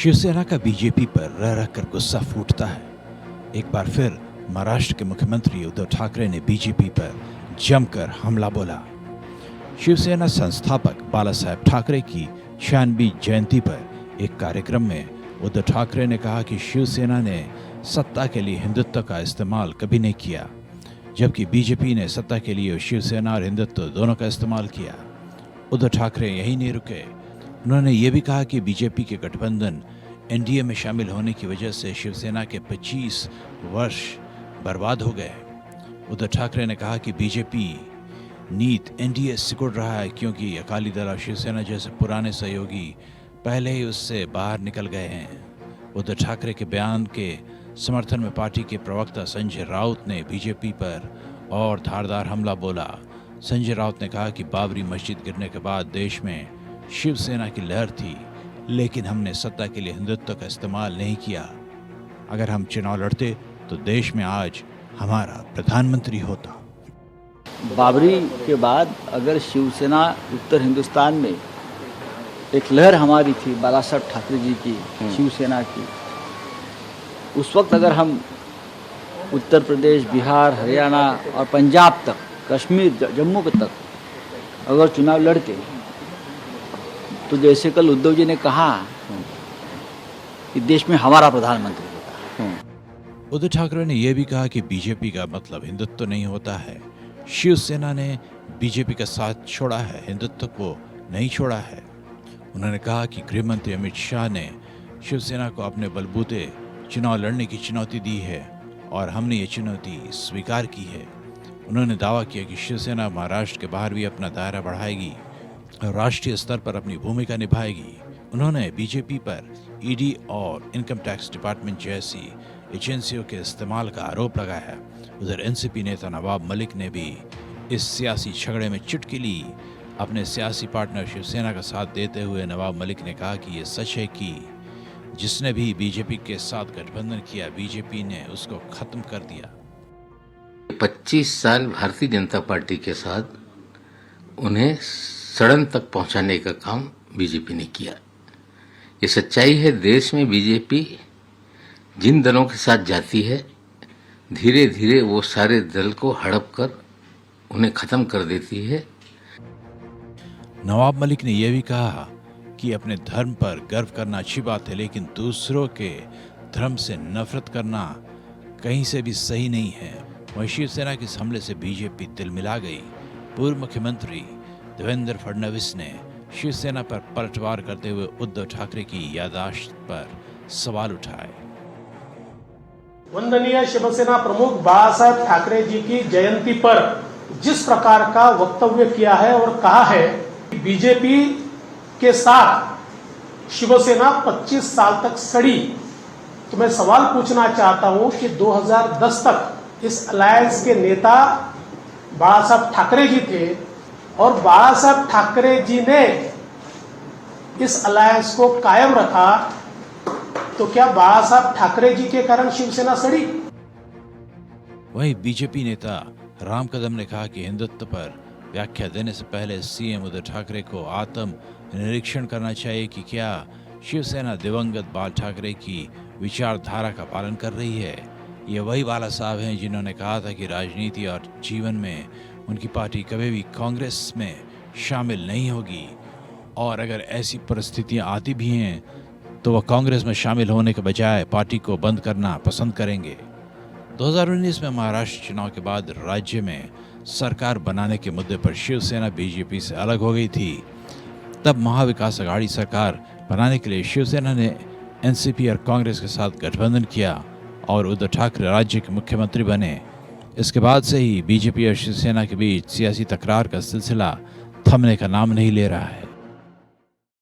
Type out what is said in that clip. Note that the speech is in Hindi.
शिवसेना का बीजेपी पर रह रह कर गुस्सा फूटता है। एक बार फिर महाराष्ट्र के मुख्यमंत्री उद्धव ठाकरे ने बीजेपी पर जमकर हमला बोला। शिवसेना संस्थापक बाला साहेब ठाकरे की 96वीं जयंती पर एक कार्यक्रम में उद्धव ठाकरे ने कहा कि शिवसेना ने सत्ता के लिए हिंदुत्व का इस्तेमाल कभी नहीं किया, जबकि बीजेपी ने सत्ता के लिए शिवसेना और हिंदुत्व दोनों का इस्तेमाल किया। उद्धव ठाकरे यही नहीं रुके, उन्होंने ये भी कहा कि बीजेपी के गठबंधन एनडीए में शामिल होने की वजह से शिवसेना के 25 वर्ष बर्बाद हो गए। उद्धव ठाकरे ने कहा कि बीजेपी नीत एनडीए सिकुड़ रहा है क्योंकि अकाली दल और शिवसेना जैसे पुराने सहयोगी पहले ही उससे बाहर निकल गए हैं। उद्धव ठाकरे के बयान के समर्थन में पार्टी के प्रवक्ता संजय राउत ने बीजेपी पर और धारदार हमला बोला। संजय राउत ने कहा कि बाबरी मस्जिद गिरने के बाद देश में शिवसेना की लहर थी, लेकिन हमने सत्ता के लिए हिंदुत्व का इस्तेमाल नहीं किया। अगर हम चुनाव लड़ते तो देश में आज हमारा प्रधानमंत्री होता। बाबरी के बाद अगर शिवसेना उत्तर हिंदुस्तान में एक लहर हमारी थी, बाला साहब ठाकरे जी की, शिवसेना की, उस वक्त अगर हम उत्तर प्रदेश, बिहार, हरियाणा और पंजाब तक, कश्मीर, जम्मू तक अगर चुनाव लड़ते तो जैसे कल उद्धव जी ने कहा कि देश में हमारा प्रधानमंत्री होता। उद्धव ठाकरे ने यह भी कहा कि बीजेपी का मतलब हिंदुत्व नहीं होता है। शिवसेना ने बीजेपी का साथ छोड़ा है, हिंदुत्व को नहीं छोड़ा है। उन्होंने कहा कि गृह मंत्री अमित शाह ने शिवसेना को अपने बलबूते चुनाव लड़ने की चुनौती दी है और हमने ये चुनौती स्वीकार की है। उन्होंने दावा किया कि शिवसेना महाराष्ट्र के बाहर भी अपना दायरा बढ़ाएगी और राष्ट्रीय स्तर पर अपनी भूमिका निभाएगी। उन्होंने बीजेपी पर ईडी और इनकम टैक्स डिपार्टमेंट जैसी एजेंसियों के इस्तेमाल का आरोप लगाया। उधर एनसीपी नेता नवाब मलिक ने भी इस सियासी झगड़े में चुटकी ली। अपने सियासी पार्टनर शिवसेना का साथ देते हुए नवाब मलिक ने कहा कि ये सच है कि जिसने भी बीजेपी के साथ गठबंधन किया, बीजेपी ने उसको खत्म कर दिया। 25 साल भारतीय जनता पार्टी के साथ उन्हें सड़न तक पहुंचाने का काम बीजेपी ने किया। ये सच्चाई है। देश में बीजेपी जिन दलों के साथ जाती है, धीरे धीरे वो सारे दल को हड़प कर उन्हें खत्म कर देती है। नवाब मलिक ने यह भी कहा कि अपने धर्म पर गर्व करना अच्छी बात है, लेकिन दूसरों के धर्म से नफरत करना कहीं से भी सही नहीं है। वहीं शिवसेना के इस हमले से बीजेपी तिलमिला गई। पूर्व मुख्यमंत्री देवेंद्र फडणवीस ने शिवसेना पर पलटवार करते हुए उद्धव ठाकरे की याददाश्त पर सवाल उठाए। वंदनीय शिवसेना प्रमुख बाला साहेब ठाकरे जी की जयंती पर जिस प्रकार का वक्तव्य किया है और कहा है कि बीजेपी के साथ शिवसेना 25 साल तक सड़ी, तो मैं सवाल पूछना चाहता हूं कि 2010 तक इस अलायंस के नेता बाला साहब ठाकरे जी थे और बाला साहब ठाकरे जी ने इस अलायंस को कायम रखा, तो क्या बाला साहब ठाकरे जी के कारण शिवसेना सड़ी? वहीं बीजेपी नेता राम कदम ने कहा कि हिंदुत्व पर व्याख्या देने से पहले सीएम उद्धव ठाकरे को आत्म निरीक्षण करना चाहिए कि क्या शिवसेना दिवंगत बाल ठाकरे की विचारधारा का पालन कर रही है। ये वही बाला साहब हैं जिन्होंने कहा था कि राजनीति और जीवन में उनकी पार्टी कभी भी कांग्रेस में शामिल नहीं होगी, और अगर ऐसी परिस्थितियां आती भी हैं तो वह कांग्रेस में शामिल होने के बजाय पार्टी को बंद करना पसंद करेंगे। 2019 में महाराष्ट्र चुनाव के बाद राज्य में सरकार बनाने के मुद्दे पर शिवसेना बीजेपी से अलग हो गई थी। तब महाविकास अघाड़ी सरकार बनाने के लिए शिवसेना ने एनसीपी और कांग्रेस के साथ गठबंधन किया और उद्धव ठाकरे राज्य के मुख्यमंत्री बने। इसके बाद से ही बीजेपी और शिवसेना के बीच सियासी तकरार का सिलसिला थमने का नाम नहीं ले रहा है।